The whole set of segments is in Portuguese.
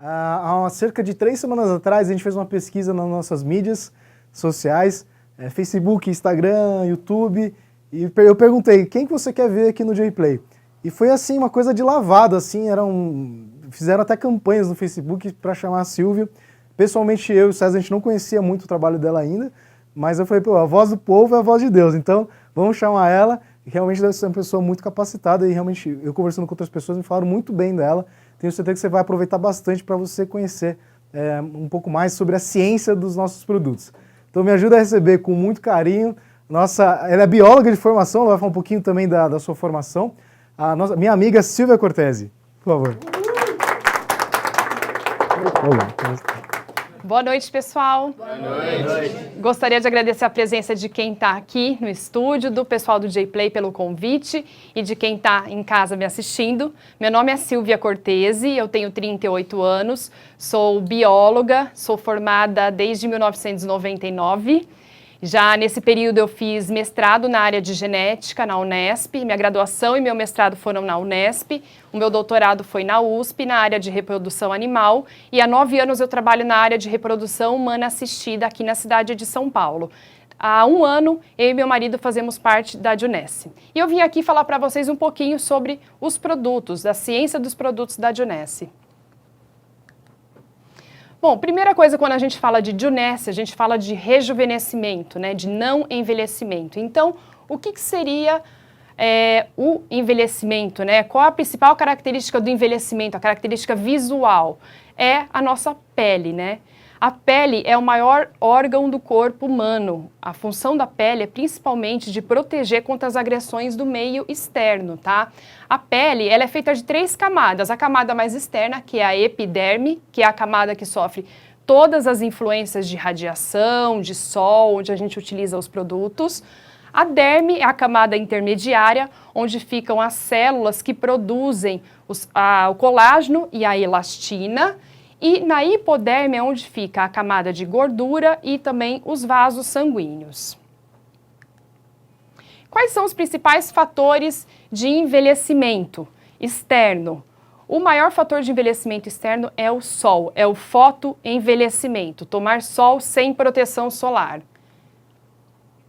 Há cerca de 3 semanas atrás, a gente fez uma pesquisa nas nossas mídias sociais, Facebook, Instagram, YouTube, e eu perguntei, quem que você quer ver aqui no J-Play? E foi assim, uma coisa de lavada, assim, fizeram até campanhas no Facebook para chamar a Silvia. Pessoalmente, eu e o César, a gente não conhecia muito o trabalho dela ainda, mas eu falei, pô, a voz do povo é a voz de Deus, então vamos chamar ela. Realmente deve ser uma pessoa muito capacitada e realmente, eu conversando com outras pessoas, me falaram muito bem dela. Tenho certeza que você vai aproveitar bastante para você conhecer um pouco mais sobre a ciência dos nossos produtos. Então me ajuda a receber com muito carinho. Ela é bióloga de formação, ela vai falar um pouquinho também da sua formação. Minha amiga Silvia Cortese, por favor. Boa noite, pessoal. Boa noite. Gostaria de agradecer a presença de quem está aqui no estúdio, do pessoal do J-Play pelo convite e de quem está em casa me assistindo. Meu nome é Silvia Cortese, eu tenho 38 anos, sou bióloga, sou formada desde 1999. Já nesse período eu fiz mestrado na área de genética na Unesp, minha graduação e meu mestrado foram na Unesp, o meu doutorado foi na USP, na área de reprodução animal, e há 9 anos eu trabalho na área de reprodução humana assistida aqui na cidade de São Paulo. Há 1 ano, eu e meu marido fazemos parte da Junesse. E eu vim aqui falar para vocês um pouquinho sobre os produtos, da ciência dos produtos da Junesse. Bom, primeira coisa, quando a gente fala de Junesse, a gente fala de rejuvenescimento, né, de não envelhecimento. Então, o que seria o envelhecimento, né? Qual a principal característica do envelhecimento, a característica visual? É a nossa pele, né? A pele é o maior órgão do corpo humano. A função da pele é principalmente de proteger contra as agressões do meio externo, tá? A pele, ela é feita de 3 camadas. A camada mais externa, que é a epiderme, que é a camada que sofre todas as influências de radiação, de sol, onde a gente utiliza os produtos. A derme é a camada intermediária, onde ficam as células que produzem o colágeno e a elastina. E na hipoderme é onde fica a camada de gordura e também os vasos sanguíneos. Quais são os principais fatores de envelhecimento externo? O maior fator de envelhecimento externo é o sol, é o fotoenvelhecimento, tomar sol sem proteção solar.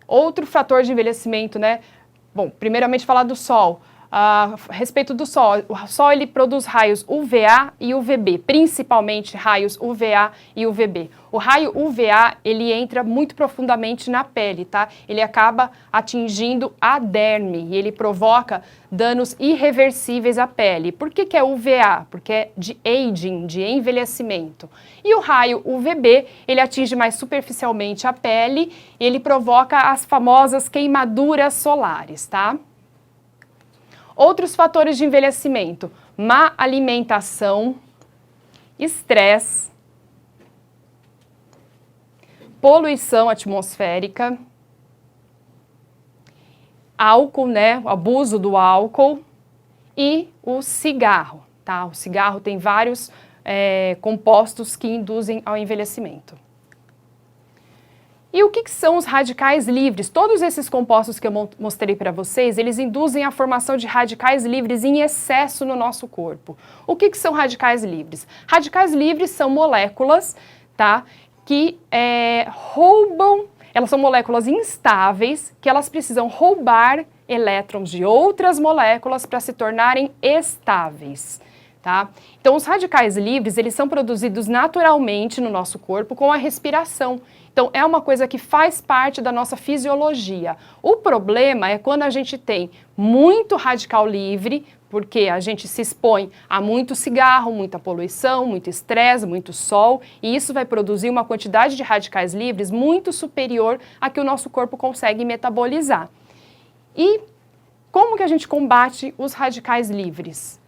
Outro fator de envelhecimento, né? Bom, primeiramente falar do sol. A respeito do sol, o sol ele produz raios UVA e UVB, principalmente raios UVA e UVB. O raio UVA, ele entra muito profundamente na pele, tá? Ele acaba atingindo a derme e ele provoca danos irreversíveis à pele. Por que é UVA? Porque é de aging, de envelhecimento. E o raio UVB, ele atinge mais superficialmente a pele e ele provoca as famosas queimaduras solares, tá? Outros fatores de envelhecimento: má alimentação, estresse, poluição atmosférica, álcool, né, o abuso do álcool e o cigarro, tá? O cigarro tem vários compostos que induzem ao envelhecimento. E o que são os radicais livres? Todos esses compostos que eu mostrei para vocês, eles induzem a formação de radicais livres em excesso no nosso corpo. O que são radicais livres? Radicais livres são moléculas, tá, que roubam, elas são moléculas instáveis, que elas precisam roubar elétrons de outras moléculas para se tornarem estáveis. Tá? Então, os radicais livres, eles são produzidos naturalmente no nosso corpo com a respiração. Então, é uma coisa que faz parte da nossa fisiologia. O problema é quando a gente tem muito radical livre, porque a gente se expõe a muito cigarro, muita poluição, muito estresse, muito sol, e isso vai produzir uma quantidade de radicais livres muito superior à que o nosso corpo consegue metabolizar. E como que a gente combate os radicais livres?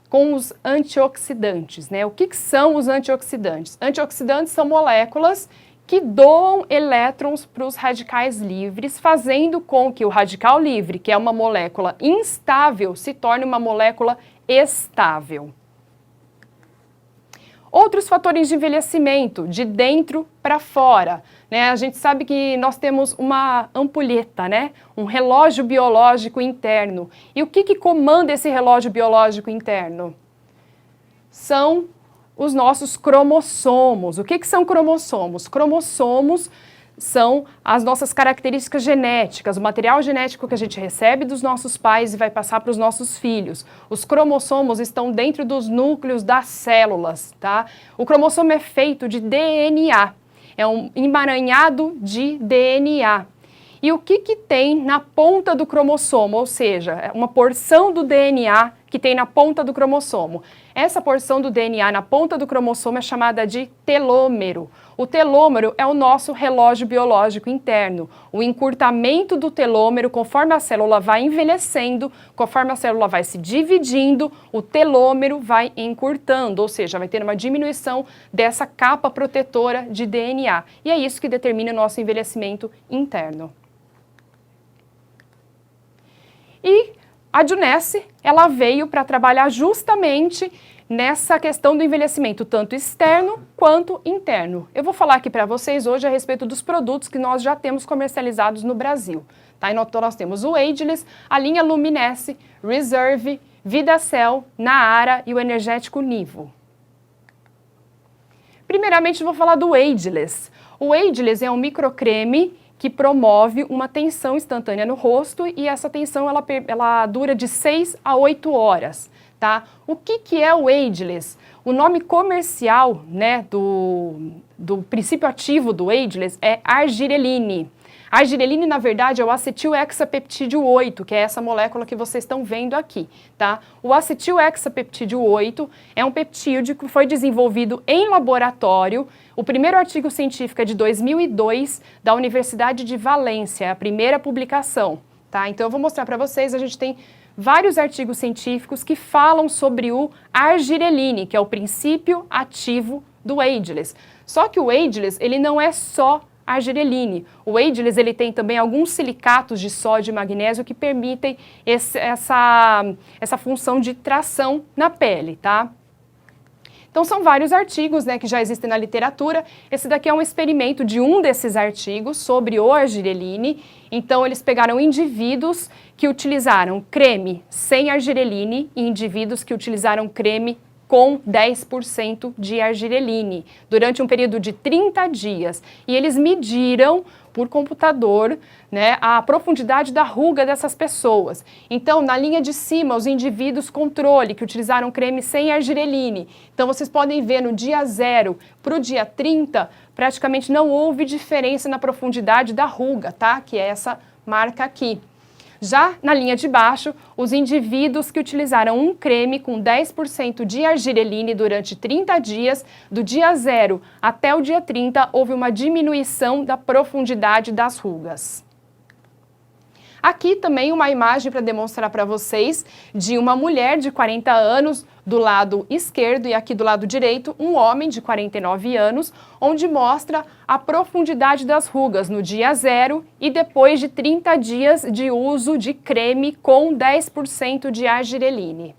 Com os antioxidantes, né? O que são os antioxidantes? Antioxidantes são moléculas que doam elétrons para os radicais livres, fazendo com que o radical livre, que é uma molécula instável, se torne uma molécula estável. Outros fatores de envelhecimento, de dentro para fora, né? A gente sabe que nós temos uma ampulheta, né? Um relógio biológico interno. E o que comanda esse relógio biológico interno? São os nossos cromossomos. O que são cromossomos? Cromossomos são as nossas características genéticas, o material genético que a gente recebe dos nossos pais e vai passar para os nossos filhos. Os cromossomos estão dentro dos núcleos das células, tá? O cromossomo é feito de DNA, é um emaranhado de DNA. E o que tem na ponta do cromossomo, ou seja, uma porção do DNA que tem na ponta do cromossomo. Essa porção do DNA na ponta do cromossomo é chamada de telômero. O telômero é o nosso relógio biológico interno. O encurtamento do telômero, conforme a célula vai envelhecendo, conforme a célula vai se dividindo, o telômero vai encurtando, ou seja, vai ter uma diminuição dessa capa protetora de DNA. E é isso que determina o nosso envelhecimento interno. E a Junesse, ela veio para trabalhar justamente nessa questão do envelhecimento, tanto externo quanto interno. Eu vou falar aqui para vocês hoje a respeito dos produtos que nós já temos comercializados no Brasil. Tá? Então nós temos o Ageless, a linha Luminesce, Reserve, VidaCell, Naara e o energético Nivo. Primeiramente, eu vou falar do Ageless. O Ageless é um microcreme que promove uma tensão instantânea no rosto e essa tensão ela dura de 6 a 8 horas. Tá? O que é o Ageless? O nome comercial, né, do princípio ativo do Ageless é argireline. A argireline, na verdade, é o acetilhexapeptídeo 8, que é essa molécula que vocês estão vendo aqui, tá? O acetilhexapeptídeo 8 é um peptídeo que foi desenvolvido em laboratório. O primeiro artigo científico é de 2002, da Universidade de Valência, a primeira publicação, tá? Então eu vou mostrar para vocês, a gente tem vários artigos científicos que falam sobre o argireline, que é o princípio ativo do Ageless. Só que o Ageless, ele não é só argireline. O Ageless, ele tem também alguns silicatos de sódio e magnésio que permitem essa função de tração na pele, tá? Então são vários artigos, né, que já existem na literatura. Esse daqui é um experimento de um desses artigos sobre o argireline. Então eles pegaram indivíduos que utilizaram creme sem argireline e indivíduos que utilizaram creme com 10% de argireline, durante um período de 30 dias. E eles mediram por computador, né, a profundidade da ruga dessas pessoas. Então, na linha de cima, os indivíduos controle, que utilizaram creme sem argireline. Então, vocês podem ver no dia 0 para o dia 30, praticamente não houve diferença na profundidade da ruga, tá? Que é essa marca aqui. Já na linha de baixo, os indivíduos que utilizaram um creme com 10% de argireline durante 30 dias, do dia 0 até o dia 30, houve uma diminuição da profundidade das rugas. Aqui também uma imagem para demonstrar para vocês de uma mulher de 40 anos do lado esquerdo e aqui do lado direito um homem de 49 anos, onde mostra a profundidade das rugas no dia 0 e depois de 30 dias de uso de creme com 10% de argireline.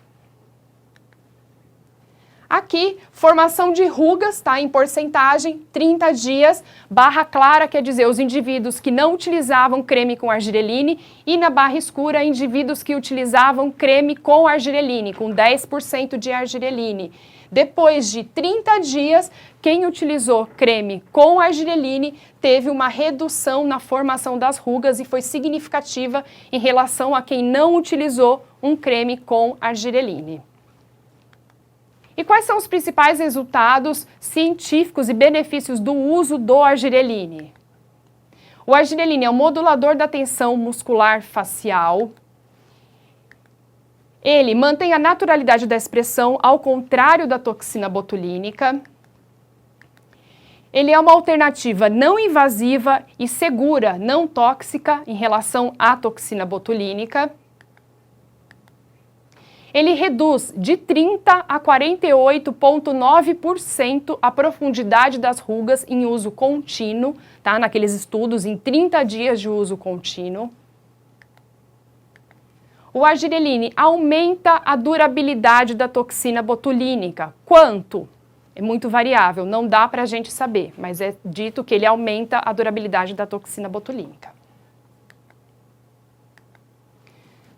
Aqui, formação de rugas, tá, em porcentagem, 30 dias, barra clara, quer dizer, os indivíduos que não utilizavam creme com argireline, e na barra escura, indivíduos que utilizavam creme com argireline, com 10% de argireline. Depois de 30 dias, quem utilizou creme com argireline teve uma redução na formação das rugas e foi significativa em relação a quem não utilizou um creme com argireline. E quais são os principais resultados científicos e benefícios do uso do argireline? O argireline é um modulador da tensão muscular facial. Ele mantém a naturalidade da expressão, ao contrário da toxina botulínica. Ele é uma alternativa não invasiva e segura, não tóxica, em relação à toxina botulínica. Ele reduz de 30% a 48,9% a profundidade das rugas em uso contínuo, tá? Naqueles estudos em 30 dias de uso contínuo. O argireline aumenta a durabilidade da toxina botulínica. Quanto? É muito variável, não dá para a gente saber, mas é dito que ele aumenta a durabilidade da toxina botulínica.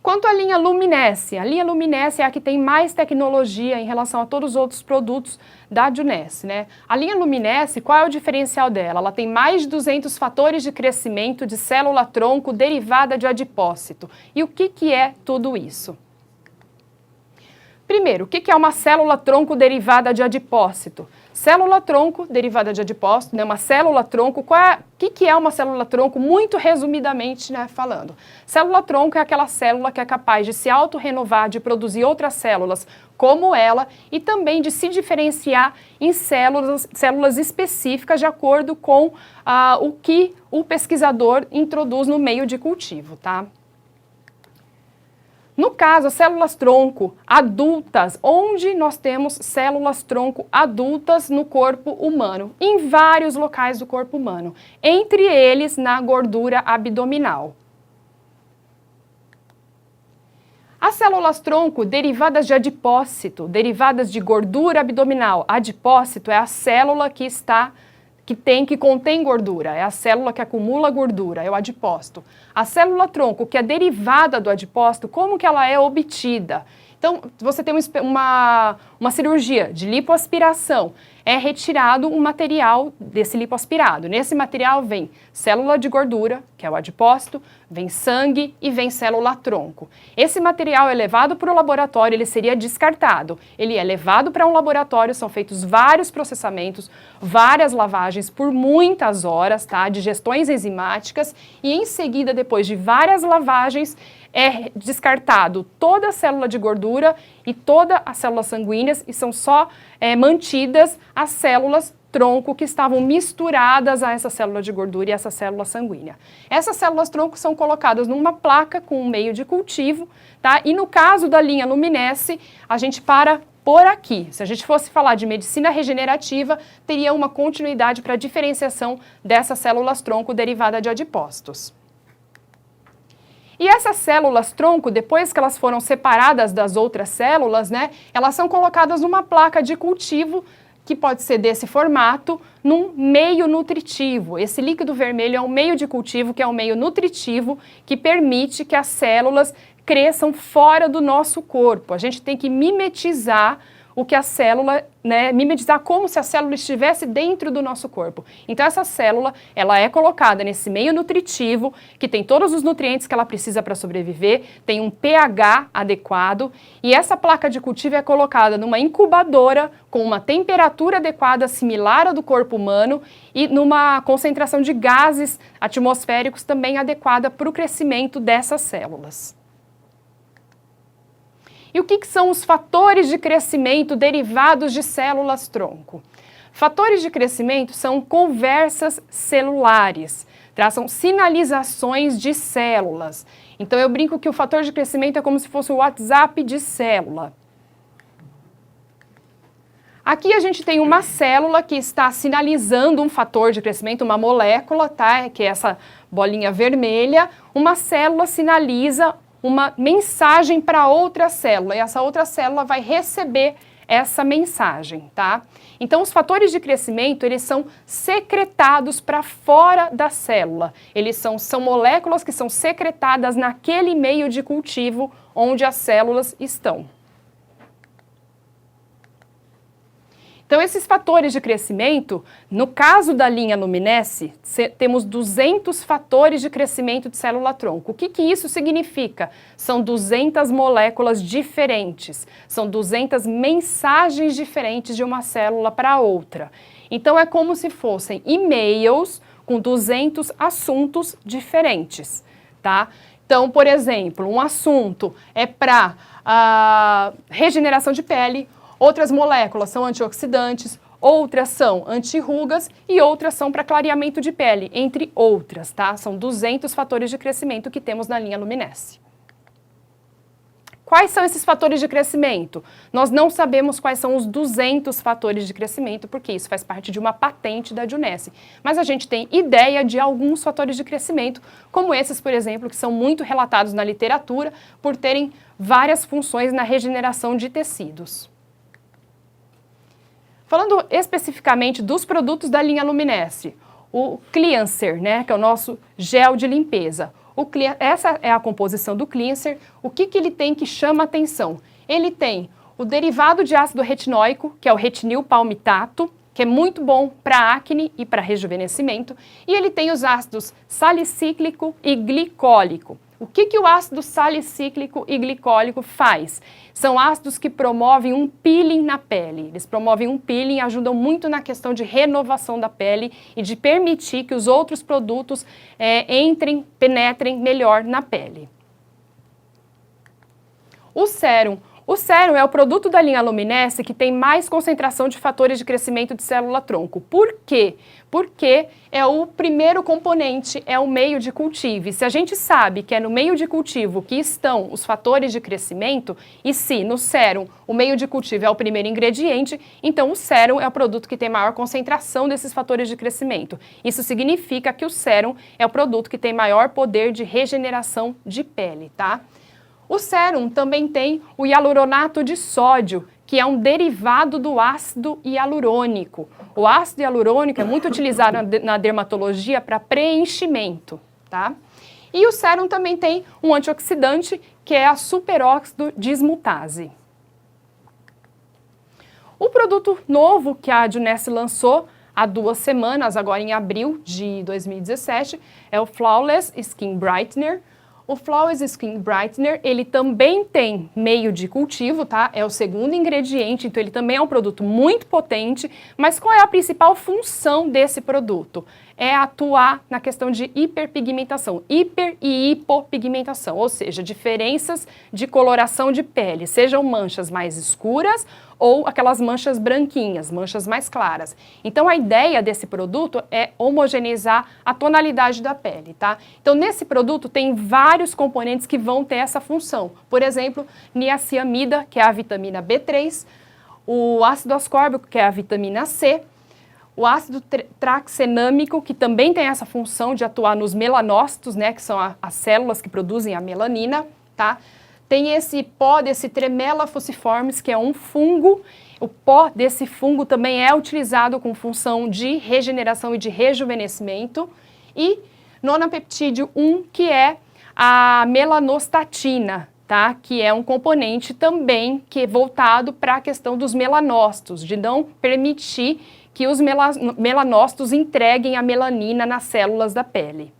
Quanto à linha Luminesce, a linha Luminesce é a que tem mais tecnologia em relação a todos os outros produtos da Junesse, né? A linha Luminesce, qual é o diferencial dela? Ela tem mais de 200 fatores de crescimento de célula-tronco derivada de adipócito. E o que é tudo isso? Primeiro, o que é uma célula-tronco derivada de adipócito? Célula-tronco derivada de adipócito, né, uma célula-tronco, o que é uma célula-tronco? Muito resumidamente, né, falando. Célula-tronco é aquela célula que é capaz de se autorrenovar, de produzir outras células como ela e também de se diferenciar em células específicas de acordo com o que o pesquisador introduz no meio de cultivo, tá? No caso, as células-tronco adultas, onde nós temos células-tronco adultas no corpo humano, em vários locais do corpo humano, entre eles na gordura abdominal. As células-tronco derivadas de adipócito, derivadas de gordura abdominal, adipócito é a célula que contém gordura, é a célula que acumula gordura, é o adipócito. A célula-tronco, que é derivada do adipócito, como que ela é obtida? Então, você tem uma cirurgia de lipoaspiração, é retirado um material desse lipoaspirado. Nesse material vem célula de gordura, que é o adipócito, vem sangue e vem célula-tronco. Esse material é levado para o laboratório, ele seria descartado. Ele é levado para um laboratório, são feitos vários processamentos, várias lavagens por muitas horas, tá? Digestões enzimáticas e em seguida, depois de várias lavagens, é descartado toda a célula de gordura e toda as células sanguíneas e são só mantidas as células tronco que estavam misturadas a essa célula de gordura e essa célula sanguínea. Essas células tronco são colocadas numa placa com um meio de cultivo, tá? E no caso da linha Luminesce, a gente para por aqui. Se a gente fosse falar de medicina regenerativa, teria uma continuidade para a diferenciação dessas células tronco derivada de adipócitos. E essas células-tronco, depois que elas foram separadas das outras células, né, elas são colocadas numa placa de cultivo, que pode ser desse formato, num meio nutritivo. Esse líquido vermelho é um meio de cultivo, que é um meio nutritivo, que permite que as células cresçam fora do nosso corpo. A gente tem que mimetizar o que a célula, né, mimetizar como se a célula estivesse dentro do nosso corpo. Então essa célula, ela é colocada nesse meio nutritivo, que tem todos os nutrientes que ela precisa para sobreviver, tem um pH adequado, e essa placa de cultivo é colocada numa incubadora com uma temperatura adequada, similar à do corpo humano, e numa concentração de gases atmosféricos também adequada para o crescimento dessas células. E o que são os fatores de crescimento derivados de células-tronco? Fatores de crescimento são conversas celulares, são sinalizações de células. Então eu brinco que o fator de crescimento é como se fosse o WhatsApp de célula. Aqui a gente tem uma célula que está sinalizando um fator de crescimento, uma molécula, tá? Que é essa bolinha vermelha. Uma célula sinaliza uma mensagem para outra célula, e essa outra célula vai receber essa mensagem, tá? Então, os fatores de crescimento, eles são secretados para fora da célula. Eles são moléculas que são secretadas naquele meio de cultivo onde as células estão. Então, esses fatores de crescimento, no caso da linha Luminesce, temos 200 fatores de crescimento de célula-tronco. O que isso significa? São 200 moléculas diferentes, são 200 mensagens diferentes de uma célula para outra. Então, é como se fossem e-mails com 200 assuntos diferentes, tá? Então, por exemplo, um assunto é para regeneração de pele, outras moléculas são antioxidantes, outras são anti-rugas e outras são para clareamento de pele, entre outras, tá? São 200 fatores de crescimento que temos na linha Luminesce. Quais são esses fatores de crescimento? Nós não sabemos quais são os 200 fatores de crescimento, porque isso faz parte de uma patente da Junesse. Mas a gente tem ideia de alguns fatores de crescimento, como esses, por exemplo, que são muito relatados na literatura, por terem várias funções na regeneração de tecidos. Falando especificamente dos produtos da linha Luminesce, o Cleanser, né, que é o nosso gel de limpeza. Essa é a composição do cleanser. O que ele tem que chama atenção? Ele tem o derivado de ácido retinóico, que é o retinil palmitato, que é muito bom para acne e para rejuvenescimento, e ele tem os ácidos salicíclico e glicólico. O que o ácido salicíclico e glicólico faz? São ácidos que promovem um peeling na pele. Eles promovem um peeling e ajudam muito na questão de renovação da pele e de permitir que os outros produtos penetrem melhor na pele. O sérum. O sérum é o produto da linha Luminesce que tem mais concentração de fatores de crescimento de célula-tronco. Por quê? Porque é o primeiro componente, é o meio de cultivo. E se a gente sabe que é no meio de cultivo que estão os fatores de crescimento, e se no sérum o meio de cultivo é o primeiro ingrediente, então o sérum é o produto que tem maior concentração desses fatores de crescimento. Isso significa que o sérum é o produto que tem maior poder de regeneração de pele, tá? O sérum também tem o hialuronato de sódio, que é um derivado do ácido hialurônico. O ácido hialurônico é muito utilizado na dermatologia para preenchimento, tá? E o sérum também tem um antioxidante, que é a superóxido dismutase. O produto novo que a Junesse lançou há 2 semanas, agora em abril de 2017, é o Flawless Skin Brightener. O Flawless Skin Brightener, ele também tem meio de cultivo, tá? É o segundo ingrediente, então ele também é um produto muito potente, mas qual é a principal função desse produto? É atuar na questão de hiperpigmentação, hiper e hipopigmentação, ou seja, diferenças de coloração de pele, sejam manchas mais escuras ou aquelas manchas branquinhas, manchas mais claras. Então a ideia desse produto é homogeneizar a tonalidade da pele, tá? Então nesse produto tem vários componentes que vão ter essa função. Por exemplo, niacinamida, que é a vitamina B3, o ácido ascórbico, que é a vitamina C, o ácido traxenâmico, que também tem essa função de atuar nos melanócitos, né, que são as células que produzem a melanina, tá? Tem esse pó desse Tremella falciformis, que é um fungo. O pó desse fungo também é utilizado com função de regeneração e de rejuvenescimento. E nonapeptídeo 1, que é a melanostatina, tá? Que é um componente também que é voltado para a questão dos melanócitos, de não permitir que os melanócitos entreguem a melanina nas células da pele.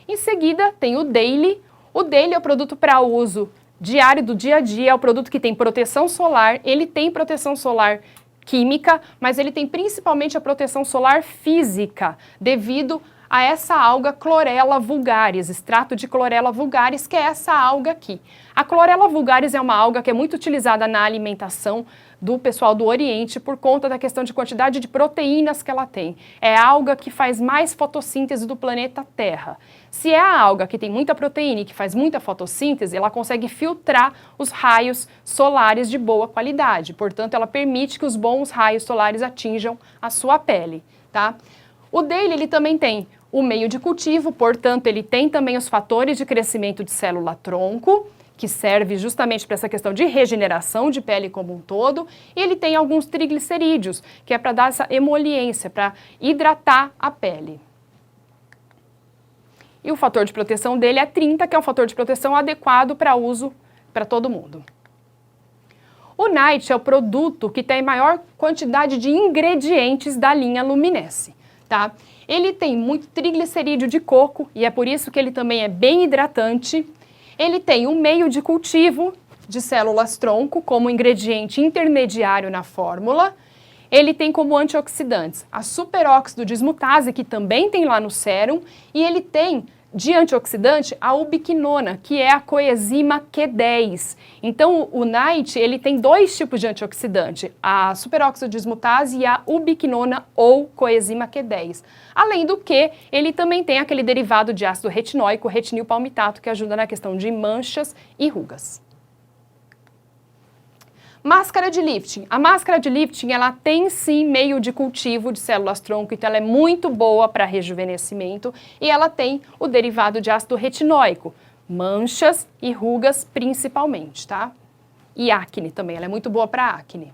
Em seguida, tem o Daily. O Daily é o produto para uso diário do dia a dia, é o produto que tem proteção solar, ele tem proteção solar química, mas ele tem principalmente a proteção solar física, devido a essa alga Chlorella vulgaris, extrato de Chlorella vulgaris, que é essa alga aqui. A Chlorella vulgaris é uma alga que é muito utilizada na alimentação do pessoal do Oriente por conta da questão de quantidade de proteínas que ela tem. É a alga que faz mais fotossíntese do planeta Terra. Se é a alga que tem muita proteína e que faz muita fotossíntese, ela consegue filtrar os raios solares de boa qualidade. Portanto, ela permite que os bons raios solares atinjam a sua pele, tá? O Daily, ele também tem o meio de cultivo, portanto, ele tem também os fatores de crescimento de célula-tronco, que serve justamente para essa questão de regeneração de pele como um todo, e ele tem alguns triglicerídeos, que é para dar essa emoliência, para hidratar a pele. E o fator de proteção dele é 30, que é um fator de proteção adequado para uso para todo mundo. O Night é o produto que tem maior quantidade de ingredientes da linha Luminesce, tá? Ele tem muito triglicerídeo de coco e é por isso que ele também é bem hidratante. Ele tem um meio de cultivo de células-tronco como ingrediente intermediário na fórmula. Ele tem como antioxidantes a superóxido dismutase, que também tem lá no sérum, e ele tem de antioxidante a ubiquinona, que é a coenzima Q10. Então o Night, ele tem 2 tipos de antioxidante, a superóxido dismutase e a ubiquinona ou coenzima Q10. Além do que, ele também tem aquele derivado de ácido retinóico, retinil palmitato, que ajuda na questão de manchas e rugas. Máscara de lifting. A máscara de lifting, ela tem sim meio de cultivo de células-tronco, então ela é muito boa para rejuvenescimento e ela tem o derivado de ácido retinóico, manchas e rugas principalmente, tá? E acne também, ela é muito boa para acne.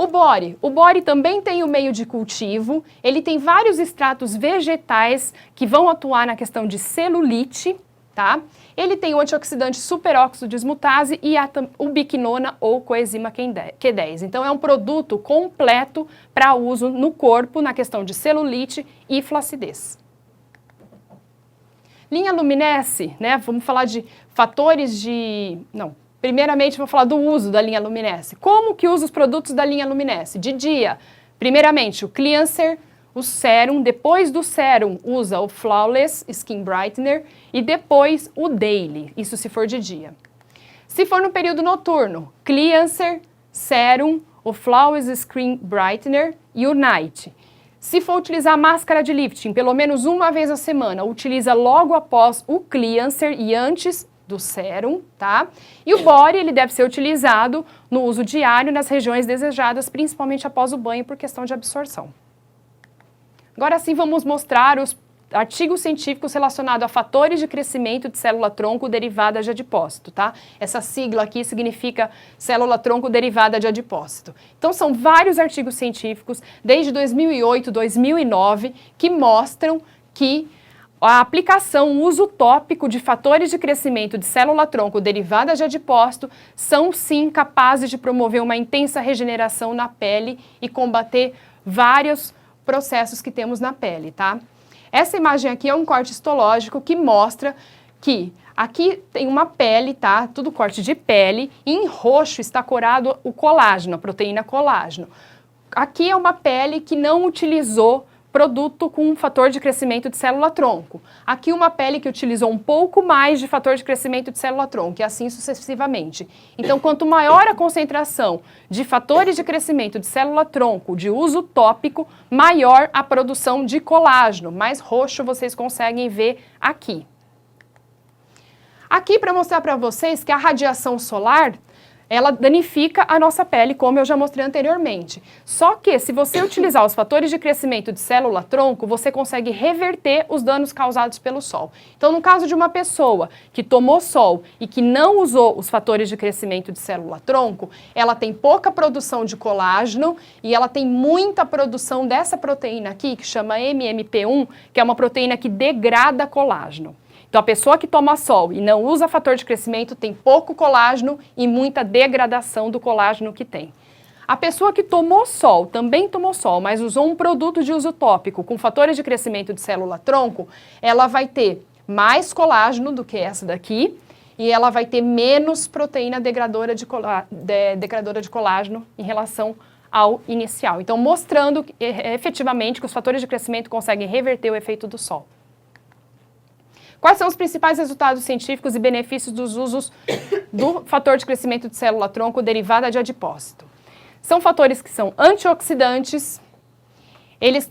O bore também tem o meio de cultivo, ele tem vários extratos vegetais que vão atuar na questão de celulite, tá? Ele tem o antioxidante superóxido dismutase e a ubiquinona ou coenzima Q10. Então é um produto completo para uso no corpo na questão de celulite e flacidez. Linha Luminesce, né? Vamos falar de fatores de... Não, primeiramente vou falar do uso da linha Luminesce. Como que usa os produtos da linha Luminesce? De dia, primeiramente o Cleanser, o Serum, depois do Serum usa o Flawless Skin Brightener e depois o Daily, isso se for de dia. Se for no período noturno, Cleanser, Serum, o Flawless Skin Brightener e o Night. Se for utilizar máscara de lifting, pelo menos uma vez a semana, utiliza logo após o Cleanser e antes do Serum, tá? E o Bore, ele deve ser utilizado no uso diário nas regiões desejadas, principalmente após o banho, por questão de absorção. Agora sim, vamos mostrar os artigos científicos relacionados a fatores de crescimento de célula-tronco derivada de adipócito, tá? Essa sigla aqui significa célula-tronco derivada de adipócito. Então, são vários artigos científicos, desde 2008, 2009, que mostram que a aplicação, o uso tópico de fatores de crescimento de célula-tronco derivada de adipócito são, sim, capazes de promover uma intensa regeneração na pele e combater vários processos que temos na pele, tá? Essa imagem aqui é um corte histológico que mostra que aqui tem uma pele, tá? Tudo corte de pele, e em roxo está corado o colágeno, a proteína colágeno. Aqui é uma pele que não utilizou produto com fator de crescimento de célula-tronco. Aqui uma pele que utilizou um pouco mais de fator de crescimento de célula-tronco e assim sucessivamente. Então, quanto maior a concentração de fatores de crescimento de célula-tronco de uso tópico, maior a produção de colágeno. Mais roxo vocês conseguem ver aqui. Aqui para mostrar para vocês que a radiação solar ela danifica a nossa pele, como eu já mostrei anteriormente. Só que, se você utilizar os fatores de crescimento de célula-tronco, você consegue reverter os danos causados pelo sol. Então, no caso de uma pessoa que tomou sol e que não usou os fatores de crescimento de célula-tronco, ela tem pouca produção de colágeno e ela tem muita produção dessa proteína aqui, que chama MMP1, que é uma proteína que degrada colágeno. Então, a pessoa que toma sol e não usa fator de crescimento tem pouco colágeno e muita degradação do colágeno que tem. A pessoa que tomou sol, também tomou sol, mas usou um produto de uso tópico com fatores de crescimento de célula-tronco, ela vai ter mais colágeno do que essa daqui e ela vai ter menos proteína degradora de colágeno em relação ao inicial. Então, mostrando efetivamente que os fatores de crescimento conseguem reverter o efeito do sol. Quais são os principais resultados científicos e benefícios dos usos do fator de crescimento de célula-tronco derivada de adipócito? São fatores que são antioxidantes, eles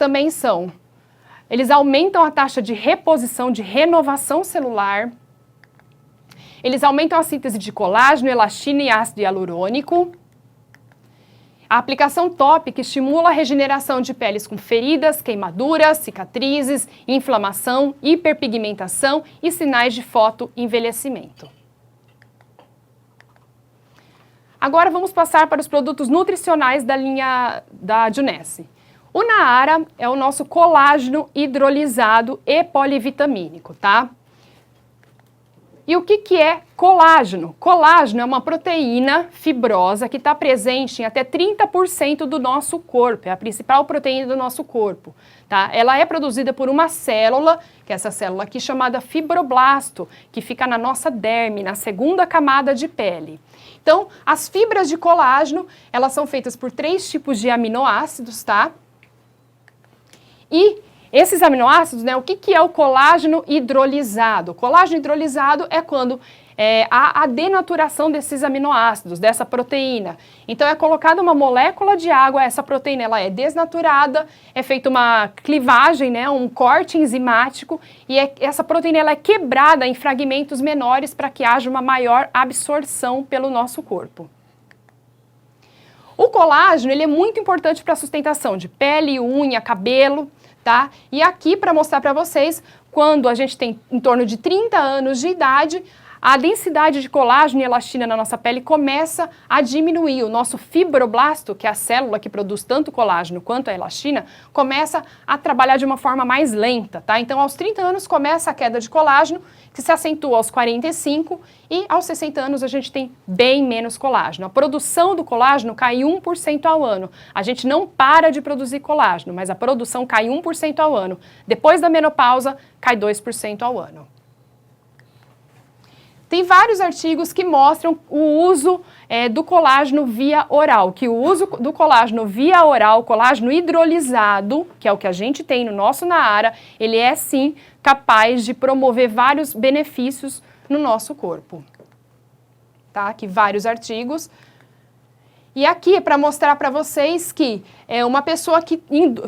aumentam a taxa de reposição, de renovação celular, eles aumentam a síntese de colágeno, elastina e ácido hialurônico. A aplicação tópica estimula a regeneração de peles com feridas, queimaduras, cicatrizes, inflamação, hiperpigmentação e sinais de fotoenvelhecimento. Agora vamos passar para os produtos nutricionais da linha da Junesse. O Naara é o nosso colágeno hidrolisado e polivitamínico, tá? E o que é colágeno? Colágeno é uma proteína fibrosa que está presente em até 30% do nosso corpo, é a principal proteína do nosso corpo, tá? Ela é produzida por uma célula, que é essa célula aqui chamada fibroblasto, que fica na nossa derme, na segunda camada de pele. Então, as fibras de colágeno, elas são feitas por 3 tipos de aminoácidos, tá? E esses aminoácidos, né, o que é o colágeno hidrolisado? O colágeno hidrolisado é quando há a denaturação desses aminoácidos, dessa proteína. Então é colocada uma molécula de água, essa proteína ela é desnaturada, é feita uma clivagem, né, um corte enzimático, e essa proteína ela é quebrada em fragmentos menores para que haja uma maior absorção pelo nosso corpo. O colágeno ele é muito importante para a sustentação de pele, unha, cabelo, tá? E aqui para mostrar para vocês, quando a gente tem em torno de 30 anos de idade, a densidade de colágeno e elastina na nossa pele começa a diminuir. O nosso fibroblasto, que é a célula que produz tanto colágeno quanto a elastina, começa a trabalhar de uma forma mais lenta, tá? Então, aos 30 anos começa a queda de colágeno, que se acentua aos 45 e aos 60 anos a gente tem bem menos colágeno. A produção do colágeno cai 1% ao ano. A gente não para de produzir colágeno, mas a produção cai 1% ao ano. Depois da menopausa, cai 2% ao ano. Tem vários artigos que mostram o uso do colágeno via oral, que o uso do colágeno via oral, colágeno hidrolisado, que é o que a gente tem no nosso Naara, ele é sim capaz de promover vários benefícios no nosso corpo. Tá? Aqui vários artigos. E aqui é para mostrar para vocês que uma pessoa que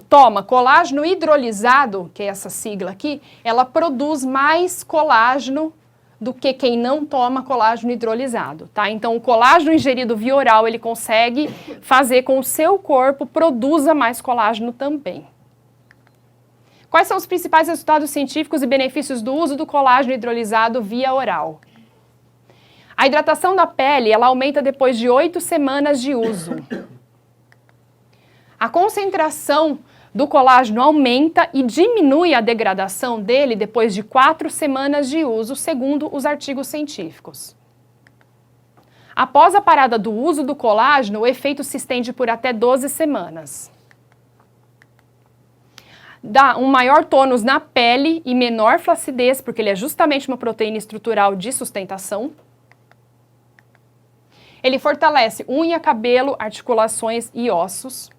toma colágeno hidrolisado, que é essa sigla aqui, ela produz mais colágeno do que quem não toma colágeno hidrolisado, tá? Então, o colágeno ingerido via oral, ele consegue fazer com que o seu corpo produza mais colágeno também. Quais são os principais resultados científicos e benefícios do uso do colágeno hidrolisado via oral? A hidratação da pele, ela aumenta depois de 8 semanas de uso. A concentração do colágeno aumenta e diminui a degradação dele depois de 4 semanas de uso, segundo os artigos científicos. Após a parada do uso do colágeno, o efeito se estende por até 12 semanas. Dá um maior tônus na pele e menor flacidez, porque ele é justamente uma proteína estrutural de sustentação. Ele fortalece unha, cabelo, articulações e ossos.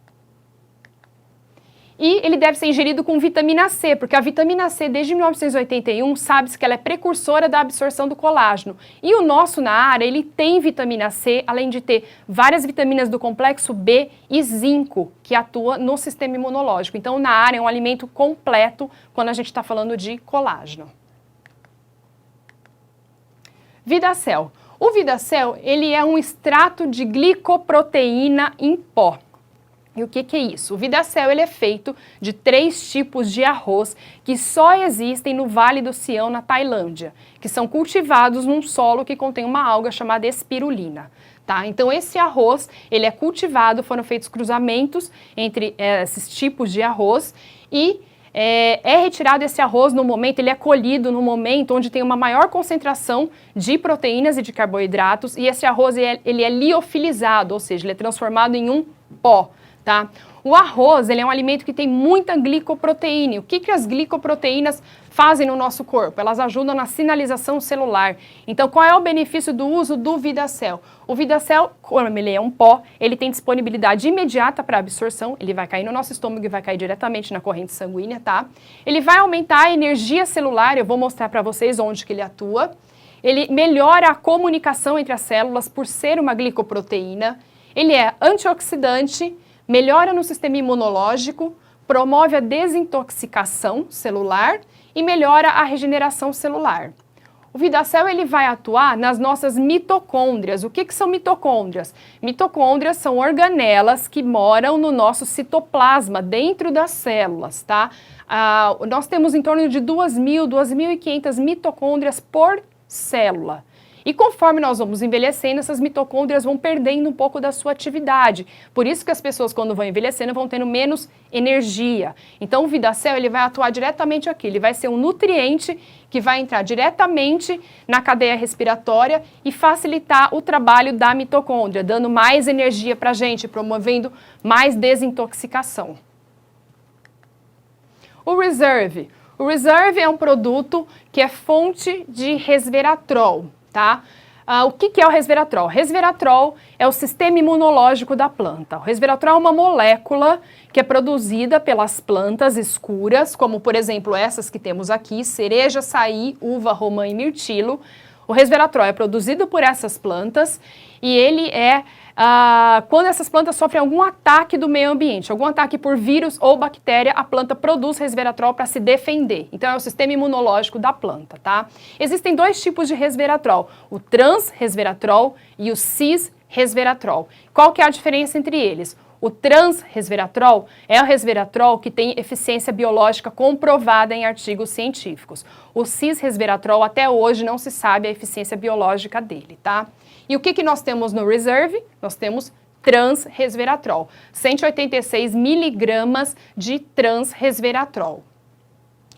E ele deve ser ingerido com vitamina C, porque a vitamina C, desde 1981, sabe-se que ela é precursora da absorção do colágeno. E o nosso Naara, ele tem vitamina C, além de ter várias vitaminas do complexo B e zinco, que atua no sistema imunológico. Então, o Naara é um alimento completo quando a gente está falando de colágeno. Vidacel. O Vidacel, ele é um extrato de glicoproteína em pó. E o que é isso? O Vidacel, ele é feito de 3 tipos de arroz que só existem no Vale do Sião, na Tailândia, que são cultivados num solo que contém uma alga chamada espirulina. Tá? Então, esse arroz, ele é cultivado, foram feitos cruzamentos entre esses tipos de arroz e é retirado esse arroz no momento, ele é colhido no momento onde tem uma maior concentração de proteínas e de carboidratos, e esse arroz ele é liofilizado, ou seja, ele é transformado em um pó. Tá? O arroz, ele é um alimento que tem muita glicoproteína. O que as glicoproteínas fazem no nosso corpo? Elas ajudam na sinalização celular. Então, qual é o benefício do uso do Vidacel? O Vidacel, como ele é um pó, ele tem disponibilidade imediata para absorção, ele vai cair no nosso estômago e vai cair diretamente na corrente sanguínea, tá? Ele vai aumentar a energia celular, eu vou mostrar para vocês onde que ele atua. Ele melhora a comunicação entre as células por ser uma glicoproteína. Ele é antioxidante, melhora no sistema imunológico, promove a desintoxicação celular e melhora a regeneração celular. O Vidacel, ele vai atuar nas nossas mitocôndrias. O que são mitocôndrias? Mitocôndrias são organelas que moram no nosso citoplasma, dentro das células, tá? Nós temos em torno de 2.000, 2.500 mitocôndrias por célula. E conforme nós vamos envelhecendo, essas mitocôndrias vão perdendo um pouco da sua atividade. Por isso que as pessoas, quando vão envelhecendo, vão tendo menos energia. Então, o Vidacel, ele vai atuar diretamente aqui. Ele vai ser um nutriente que vai entrar diretamente na cadeia respiratória e facilitar o trabalho da mitocôndria, dando mais energia para a gente, promovendo mais desintoxicação. O Reserve. O Reserve é um produto que é fonte de resveratrol. Tá? O que é o resveratrol? Resveratrol é o sistema imunológico da planta. O resveratrol é uma molécula que é produzida pelas plantas escuras, como por exemplo essas que temos aqui, cereja, açaí, uva, romã e mirtilo. O resveratrol é produzido por essas plantas e ele é quando essas plantas sofrem algum ataque do meio ambiente, algum ataque por vírus ou bactéria, a planta produz resveratrol para se defender. Então é o sistema imunológico da planta, tá? Existem 2 tipos de resveratrol, o transresveratrol e o cisresveratrol. resveratrol. Qual que é a diferença entre eles? O transresveratrol é o resveratrol que tem eficiência biológica comprovada em artigos científicos. O cisresveratrol, até hoje, não se sabe a eficiência biológica dele, tá? E o que nós temos no Reserve? Nós temos transresveratrol, 186 miligramas de transresveratrol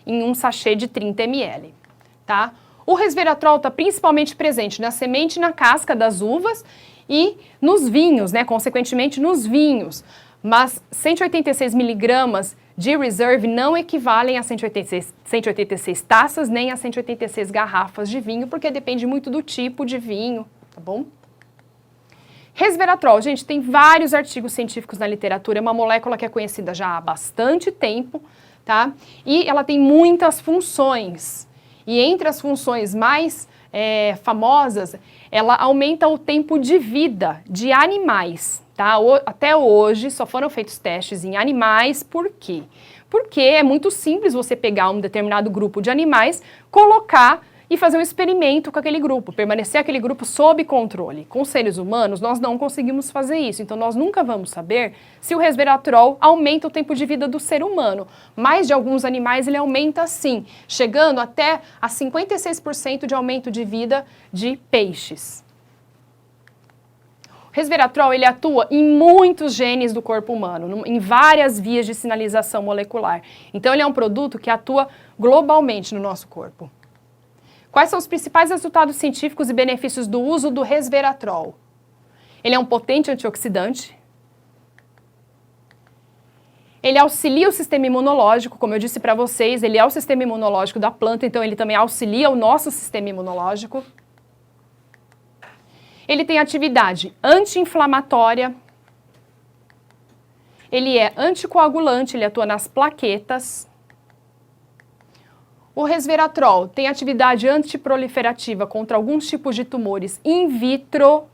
em um sachê de 30 ml, tá? O resveratrol está principalmente presente na semente e na casca das uvas e nos vinhos, né? Consequentemente, nos vinhos. Mas 186 miligramas de Reserve não equivalem a 186 taças nem a 186 garrafas de vinho, porque depende muito do tipo de vinho, tá bom? Resveratrol, gente, tem vários artigos científicos na literatura, é uma molécula que é conhecida já há bastante tempo, tá? E ela tem muitas funções. E entre as funções mais famosas, ela aumenta o tempo de vida de animais, tá? Até hoje só foram feitos testes em animais, por quê? Porque é muito simples você pegar um determinado grupo de animais, colocar e fazer um experimento com aquele grupo, permanecer aquele grupo sob controle. Com seres humanos, nós não conseguimos fazer isso, então nós nunca vamos saber se o resveratrol aumenta o tempo de vida do ser humano. Mas de alguns animais ele aumenta sim, chegando até a 56% de aumento de vida de peixes. O resveratrol ele atua em muitos genes do corpo humano, em várias vias de sinalização molecular. Então ele é um produto que atua globalmente no nosso corpo. Quais são os principais resultados científicos e benefícios do uso do resveratrol? Ele é um potente antioxidante. Ele auxilia o sistema imunológico, como eu disse para vocês, ele é o sistema imunológico da planta, então ele também auxilia o nosso sistema imunológico. Ele tem atividade anti-inflamatória. Ele é anticoagulante, ele atua nas plaquetas. O resveratrol tem atividade antiproliferativa contra alguns tipos de tumores in vitro.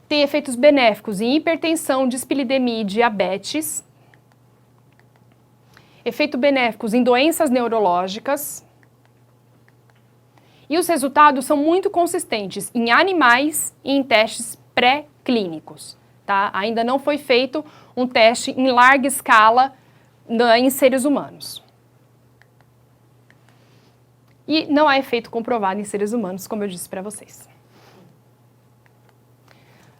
Tem efeitos benéficos em hipertensão, dislipidemia e diabetes. Efeitos benéficos em doenças neurológicas. E os resultados são muito consistentes em animais e em testes pré-clínicos, tá? Ainda não foi feito um teste em larga escala em seres humanos. E não há efeito comprovado em seres humanos, como eu disse para vocês.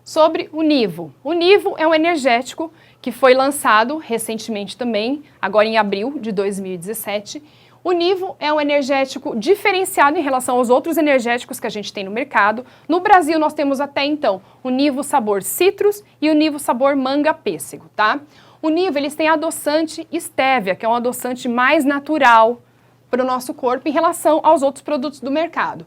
Sobre o Nivo. O Nivo é um energético que foi lançado recentemente também, agora em abril de 2017. O Nivo é um energético diferenciado em relação aos outros energéticos que a gente tem no mercado. No Brasil nós temos até então o Nivo sabor citrus e o Nivo sabor manga-pêssego, tá? O Nivo, eles têm adoçante stevia, que é um adoçante mais natural para o nosso corpo em relação aos outros produtos do mercado.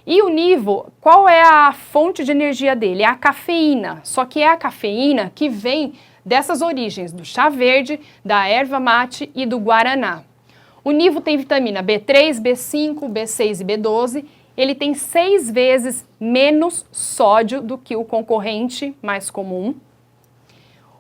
E o Nivo, qual é a fonte de energia dele? É a cafeína, só que é a cafeína que vem dessas origens, do chá verde, da erva mate e do guaraná. O Nivo tem vitamina B3, B5, B6 e B12, ele tem 6 vezes menos sódio do que o concorrente mais comum.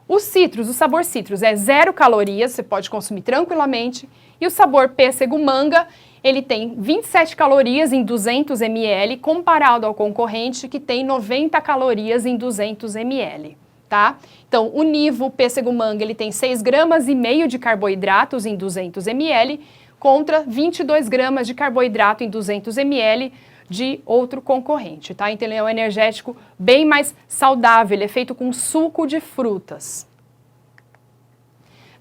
O citrus, o sabor citrus é 0 calorias, você pode consumir tranquilamente. E o sabor pêssego-manga, ele tem 27 calorias em 200 ml, comparado ao concorrente que tem 90 calorias em 200 ml, tá? Então, o Nivo pêssego-manga, ele tem 6,5 gramas de carboidratos em 200 ml, contra 22 gramas de carboidrato em 200 ml de outro concorrente, tá? Então, ele é um energético bem mais saudável, ele é feito com suco de frutas.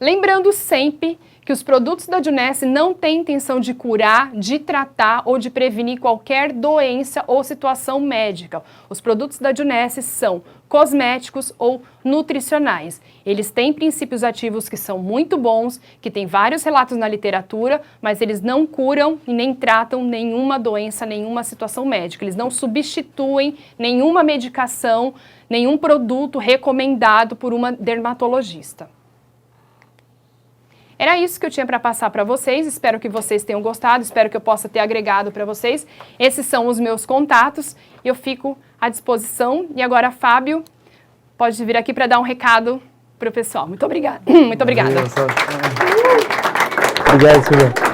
Lembrando sempre que os produtos da Junesse não têm intenção de curar, de tratar ou de prevenir qualquer doença ou situação médica. Os produtos da Junesse são cosméticos ou nutricionais. Eles têm princípios ativos que são muito bons, que tem vários relatos na literatura, mas eles não curam e nem tratam nenhuma doença, nenhuma situação médica. Eles não substituem nenhuma medicação, nenhum produto recomendado por uma dermatologista. Era isso que eu tinha para passar para vocês, espero que vocês tenham gostado, espero que eu possa ter agregado para vocês. Esses são os meus contatos, eu fico à disposição. E agora, Fábio, pode vir aqui para dar um recado para o pessoal. Muito obrigada. Muito obrigada. Obrigado, Silvia.